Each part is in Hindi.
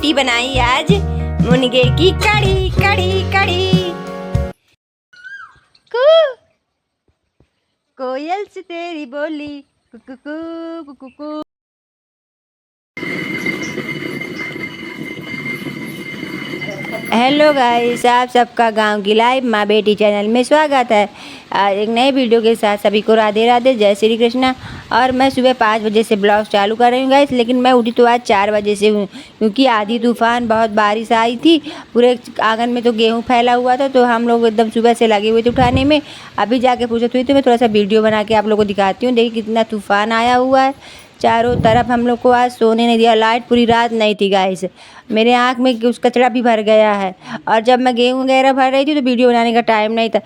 बेटी बनाई आज मुनगे की कड़ी कड़ी कड़ी। कोयल से तेरी बोली कुकू कुकू। हेलो गाइस, आप सबका गांव की लाइव माँ बेटी चैनल में स्वागत है। आज एक नए वीडियो के साथ सभी को राधे राधे, जय श्री कृष्णा। और मैं सुबह 5 बजे से ब्लॉग चालू कर रही हूँ गाइस, लेकिन मैं उठी तो आज 4 बजे से हूँ, क्योंकि आधी तूफान बहुत बारिश आई थी। पूरे आंगन में तो गेहूँ फैला हुआ था, तो हम लोग एकदम सुबह से लगे हुए थे उठाने में। अभी जाके फुर्सत हुई तो मैं थोड़ा सा वीडियो बना के आप लोगों को दिखाती हूँ। देखिए कितना तूफान आया हुआ है चारों तरफ। हम लोग को आज सोने नहीं दिया, लाइट पूरी रात नहीं थी गाइस। मेरे आँख में उस कचरा भी भर गया है। और जब मैं गेहूँ वगैरह भर रही थी तो वीडियो बनाने का टाइम नहीं था।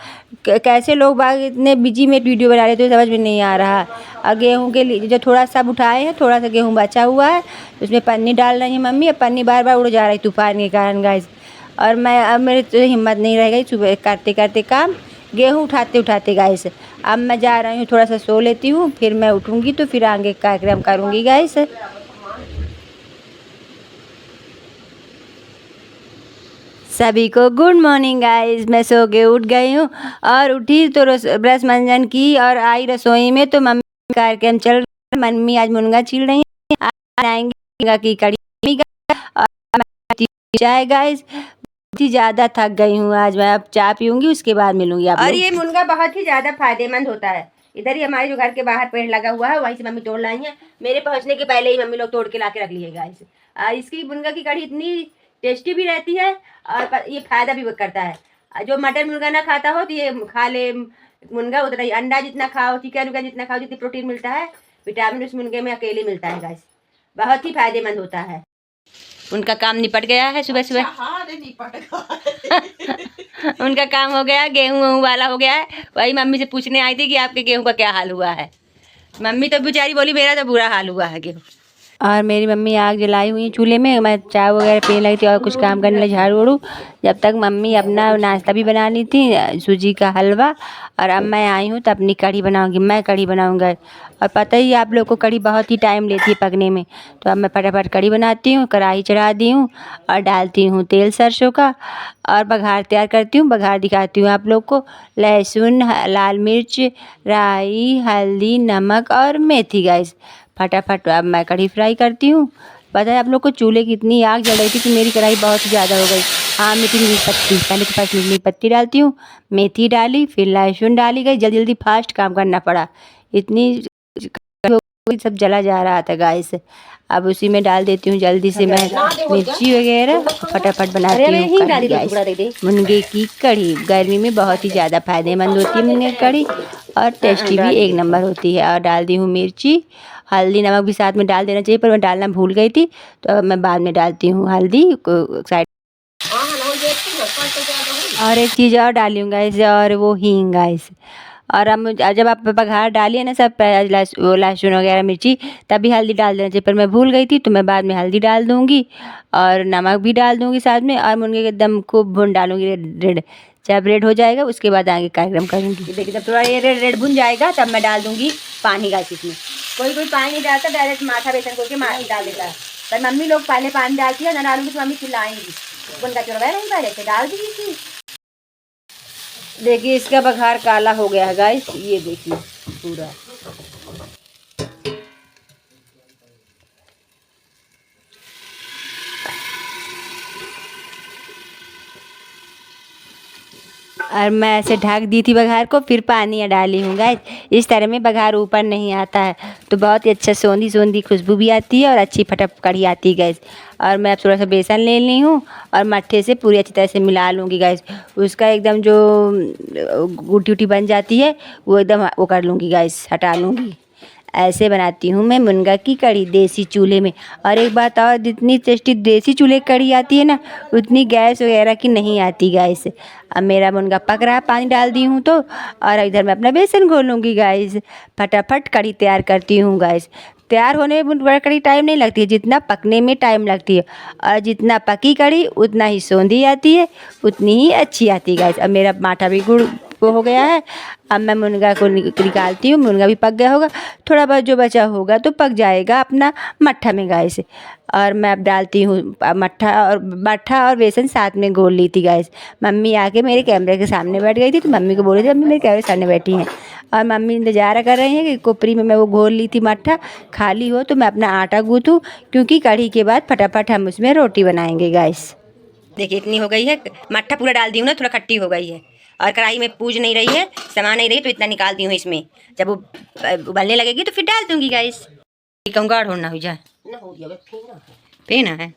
कैसे लोग बाग इतने बिजी में वीडियो बना रहे थे समझ में नहीं आ रहा। और गेहूँ के लिए जो थोड़ा सा उठाए हैं, थोड़ा सा गेहूँ बचा हुआ है, उसमें पन्नी डाल रही है मम्मी। और पन्नी बार बार उड़ जा रही तूफान के कारण गाइस। और मैं अब मेरे तो हिम्मत नहीं रह गई सुबह करते करते काम, गेहूँ उठाते उठाते गाइस। अब मैं जा रही हूँ, थोड़ा सा सो लेती हूँ, फिर मैं उठूँगी तो फिर आगे कार्यक्रम करूँगी गाइस। सभी को गुड मॉर्निंग गाइस। मैं सो के उठ गई हूँ और उठी तो ब्रश मंजन की और आई रसोई में, तो मम्मी कार्यक्रम चल रहा है। मम्मी आज मुनगा छील रही है, आज बनाएंगे मुनगा की कड़ी और चाय गाइस। बहुत ही ज़्यादा थक गई हूँ आज मैं। अब चाय पीऊँगी, उसके बाद मिलूँगी आप लोग। और ये मुनगा बहुत ही ज़्यादा फायदेमंद होता है। इधर ही हमारे जो घर के बाहर पेड़ लगा हुआ है, वहीं से मम्मी तोड़ लाई है। मेरे पहुँचने के पहले ही मम्मी लोग तोड़ के ला के रख लिए गाइस। इसकी मुनगा की कड़ी इतनी टेस्टी भी रहती है और ये फायदा भी करता है। जो मटन मुर्गा ना खाता हो तो ये खा ले मुनगा। उतना ही अंडा जितना खाओ, चिकन उकन जितना खाओ, जितनी प्रोटीन मिलता है, विटामिन उस मुनगे में अकेले मिलता है गाइस। बहुत ही फायदेमंद होता है। उनका काम निपट गया है सुबह सुबह। हाँ रे, निपट गया। उनका काम हो गया, गेहूँ वहूँ वाला हो गया है। वही मम्मी से पूछने आई थी कि आपके गेहूँ का क्या हाल हुआ है। मम्मी तो बेचारी बोली मेरा तो बुरा हाल हुआ है गेहूँ। और मेरी मम्मी आग जलाई हुई है चूल्हे में। मैं चाय वगैरह पीने लगी थी और कुछ काम करने लगी, झाड़ू वाड़ू। जब तक मम्मी अपना नाश्ता भी बना ली थी, सूजी का हलवा। और अब मैं आई हूँ तो अपनी कढ़ी बनाऊंगी। मैं कढ़ी बनाऊंगा और पता ही आप लोग को कढ़ी बहुत ही टाइम लेती है पकने में। तो अब मैं फटाफट कढ़ी बनाती हूँ। कढ़ाई चढ़ा दी हूँ और डालती हूँ तेल सरसों का और बघार तैयार करती हूँ। बघार दिखाती हूँ आप लोग को। लहसुन, लाल मिर्च, राई, हल्दी, नमक और मेथी गाइस। फटाफट अब मैं कढ़ी फ्राई करती हूँ। पता है आप लोग को चूल्हे की इतनी आग जल रही थी कि मेरी कढ़ाई बहुत ही ज़्यादा हो गई। हाँ, मीठी मीठी पत्ती, पहले तो फर्स्ट मीठी पत्ती डालती हूँ, मेथी डाली, फिर लहसुन डाली गई। जल्दी जल्दी फास्ट काम करना पड़ा, इतनी सब जला जा रहा था गाइस। अब उसी में डाल देती हूँ जल्दी से मैं मिर्ची वगैरह। फटाफट बनाती हूँ कढ़ी गाइस। मुनगे की कढ़ी गर्मी में बहुत ही ज़्यादा फायदेमंद होती है मुनगे की कढ़ी, और टेस्टी भी एक नंबर होती है। और डाल दी हूँ मिर्ची, हल्दी, नमक भी साथ में डाल देना चाहिए, पर मैं डालना भूल गई थी, तो अब मैं बाद में डालती हूँ हल्दी को साइड। और एक चीज़ और डाली हूँ गाइस, और वो हींग गाइस। और अब जब आप बघार डालिए ना सब प्याज लहसुन वगैरह मिर्ची, तभी हल्दी डाल देना चाहिए, पर मैं भूल गई थी, तो मैं बाद में हल्दी डाल दूँगी और नमक भी डाल दूँगी साथ में। और मुनगे के एकदम खूब भून डालूँगी रेड। जब रेड हो जाएगा उसके बाद आगे कार्यक्रम करूँगी। देखिए जब थोड़ा ये रेड भुन जाएगा तब मैं डाल दूँगी पानी गाइस इसमें। कोई कोई पानी नहीं डालता, डायरेक्ट माथा बेसन करके डाल देता है, पर मम्मी लोग पहले पानी डालती है। ना डालूंगी तो मम्मी चिल्लाएंगी, उनका चुरवा नहीं पहले से डाल दीजिए। देखिए इसका बघार काला हो गया है गाइस, ये देखिए पूरा। और मैं ऐसे ढक दी थी बघार को, फिर पानी डाली हूँ गाइस। इस तरह में बघार ऊपर नहीं आता है, तो बहुत ही अच्छा सोंधी सोंधी खुशबू भी आती है और अच्छी फटक कढ़ी आती है गाइस। और मैं अब थोड़ा सा बेसन ले ली हूँ और मट्ठे से पूरी अच्छी तरह से मिला लूँगी गाइस। उसका एकदम जो गुटी उटी बन जाती है वो एकदम वो कर लूँगी गाइस, हटा लूँगी। ऐसे बनाती हूँ मैं मुनगा की कढ़ी देसी चूल्हे में। और एक बात और, जितनी टेस्टी देसी चूल्हे की कढ़ी आती है ना, उतनी गैस वगैरह की नहीं आती गाइस। अब मेरा मुनगा पक रहा है, पानी डाल दी हूँ तो। और इधर मैं अपना बेसन घोलूँगी गाइस। फटाफट कढ़ी तैयार करती हूँ गाइस। तैयार होने में बड़ा कढ़ी टाइम नहीं लगती है, जितना पकने में टाइम लगती है। और जितना पकी कढ़ी उतना ही सौंधी आती है, उतनी ही अच्छी आती है गाइस। अब मेरा माठा भी गुड़ वो हो गया है। अब मैं मुनगा को निकालती हूँ। मुनगा भी पक गया होगा, थोड़ा बहुत जो बचा होगा तो पक जाएगा अपना मट्ठा में गाइस। और मैं अब डालती हूँ मट्ठा और बेसन साथ में घोल ली थी गाइस। मम्मी आके मेरे कैमरे के सामने बैठ गई थी, तो मम्मी को बोल रही थी मम्मी मेरे कैमरे के सामने बैठी हैं, और मम्मी इंतज़ार कर रही हैं कि कोपरी में मैं वो घोल ली थी मट्ठा खाली हो तो मैं अपना आटा गूँथूँ, क्योंकि कढ़ी के बाद फटाफट हम उसमें रोटी बनाएंगे गाइस। देखिए इतनी हो गई है, मट्ठा पूरा डाल दी हूँ ना, थोड़ा खट्टी हो गई है और कढ़ाई में पूज नहीं रही है, समा नहीं रही, तो इतना निकाल दी हूँ इसमें। जब वो उबलने लगेगी तो फिर डाल दूँगी गाइस। कहूँ गाढ़ होना हो जाए ना हो गया पीना है।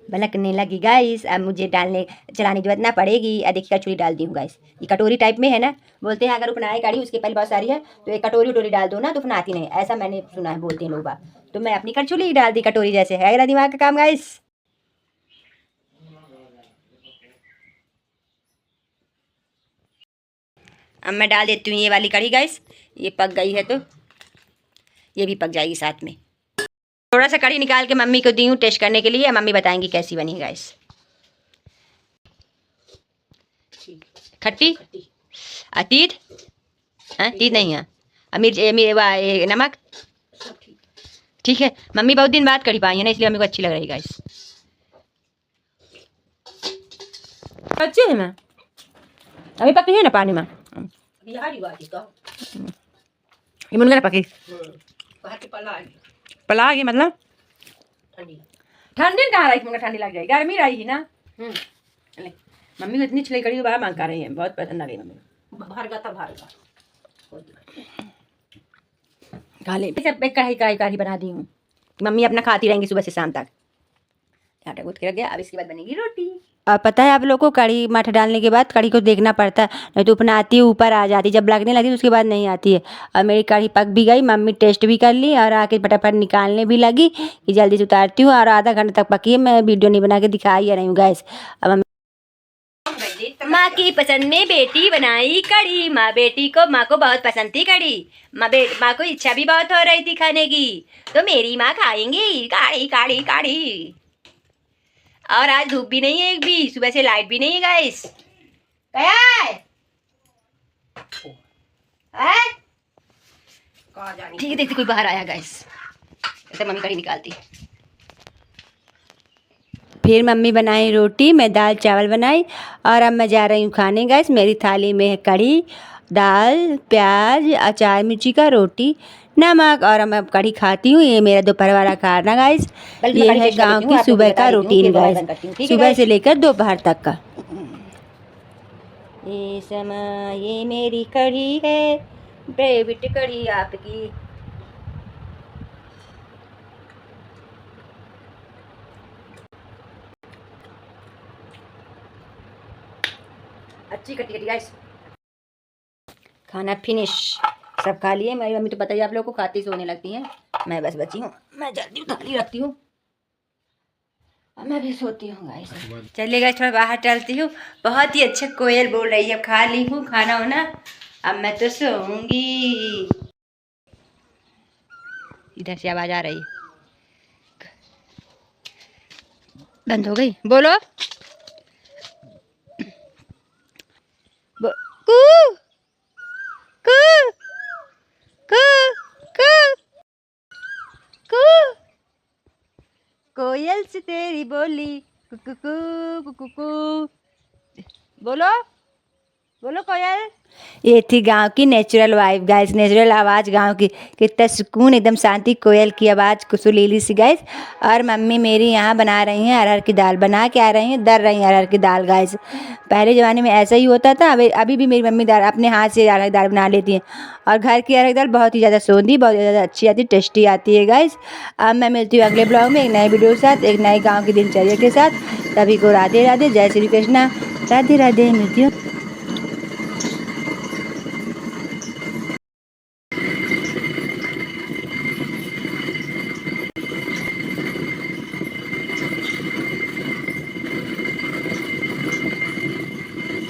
बलकने लगी गाइस, अब मुझे चलाने की जरूरत ना पड़ेगी। देखिए कचौरी डाल दी हूँ गाइस, ये कटोरी टाइप में है ना, बोलते हैं अगर उपनाए कढ़ी उसके पहले बहुत सारी है तो एक कटोरी डाल दो ना तो उपनाती नहीं, ऐसा मैंने सुना है, बोलते हैं लोग बात। तो मैं अपनी कचौरी ही डाल दी कटोरी जैसे, है मेरा दिमाग का काम गाइस। अब मैं डाल देती हूँ ये वाली कढ़ी गाइस, ये पक गई है तो ये भी पक जाएगी साथ में। थोड़ा सा कढ़ी निकाल के मम्मी को दी हूँ टेस्ट करने के लिए, मम्मी बताएंगी कैसी बनी गाइस। खट्टी तीत तीत नहीं है, मिर्च नमक ठीक है। मम्मी बहुत दिन बाद कढ़ी पाई है ना, इसलिए मम्मी को अच्छी लग रही गाइस। अच्छी है मैं अभी पकी है ना पानी में, ये मुनगा पकी पला गई, मतलब ठंडी कहाँ रही, मुनगा ठंडी लग जाएगी, गर्मी रही ना। मम्मी को इतनी छिलाई कढ़ी तो बाहर मांग कर रही है, बहुत पसंद आ गई मम्मी को। खा ले सब एक कढ़ाई बना दी हूँ, मम्मी अपना खाती रहेंगी सुबह से शाम तक। आटा गूँथ के रख गया, अब इसके बाद बनेगी रोटी। और पता है आप लोगों को कढ़ी मट्ठा डालने के बाद कढ़ी को देखना पड़ता है, नहीं तो अपना आती है ऊपर आ जाती, जब लगने लगती है उसके बाद नहीं आती है। और मेरी कढ़ी पक भी गई, मम्मी टेस्ट भी कर ली और आके फटाफट निकालने भी लगी कि जल्दी से उतारती हूँ। और आधा घंटे तक पकी है, मैं वीडियो नहीं बना के दिखा ही रही हूँ गैस। अब माँ की पसंद में बेटी बनाई कढ़ी, माँ को बहुत पसंद थी कढ़ी। माँ को इच्छा भी बहुत हो रही थी खाने की, तो मेरी माँ खाएंगी कढ़ी कढ़ी कढ़ी। और आज धूप भी नहीं है एक भी, सुबह से लाइट भी नहीं है गाइस। क्या है ठीक है, देखते कोई बाहर आया गाइस, ऐसे मम्मी कढ़ी निकालती। फिर मम्मी बनाई रोटी, मैं दाल चावल बनाई और अब मैं जा रही हूँ खाने गाइस। मेरी थाली में है कढ़ी, दाल, प्याज, अचार मिर्ची का, रोटी, नमक, और मैं कढ़ी खाती हूँ। ये मेरा दोपहर वाला खाना गाइस, ये है गांव की सुबह का रूटीन गाइस, सुबह से लेकर दोपहर तक का। ये समय ये मेरी कढ़ी है, बेबिट कढ़ी आपकी। अच्छी कटी गाइस। खाना फिनिश, सब खा लिए। मेरी मम्मी तो पता ही आप लोगों को खाती सोने लगती हैं, मैं बस बची हूँ, मैं जल्दी थाली रखती हूँ और मैं भी सोती हूँ गाइस। चलिए गाइस थोड़ा बाहर चलती हूँ, बहुत ही अच्छा कोयल बोल रही है। अब खा ली हूँ खाना होना, अब मैं तो सोऊंगी। इधर से आवाज आ रही है, बंद हो गई। बोलो कू कू कू कू कू, कोयल से तेरी बोली कु कु कु कु, बोलो बोलो कोयल। ये थी गांव की नेचुरल वाइब गाइस, नेचुरल आवाज़ गांव की, कितना सुकून, एकदम शांति, कोयल की आवाज़ कुसुलीली सी गाइस। और मम्मी मेरी यहाँ बना रही हैं अरहर की दाल, बना के आ रही हैं, दर रही हैं अरहर की दाल गाइस। पहले ज़माने में ऐसा ही होता था, अभी भी मेरी मम्मी दाल अपने हाथ से अरहर की दाल बना लेती हैं, और घर की अरहर की दाल बहुत ही ज़्यादा सोंधी, बहुत ज़्यादा अच्छी आती है, टेस्टी आती है गाइस। अब मैं मिलती हूँ अगले ब्लॉग में एक नए वीडियो के साथ, एक नए गाँव की दिनचर्या के साथ। सभी को राधे राधे, जय श्री कृष्णा, राधे राधे, मिलती हूँ।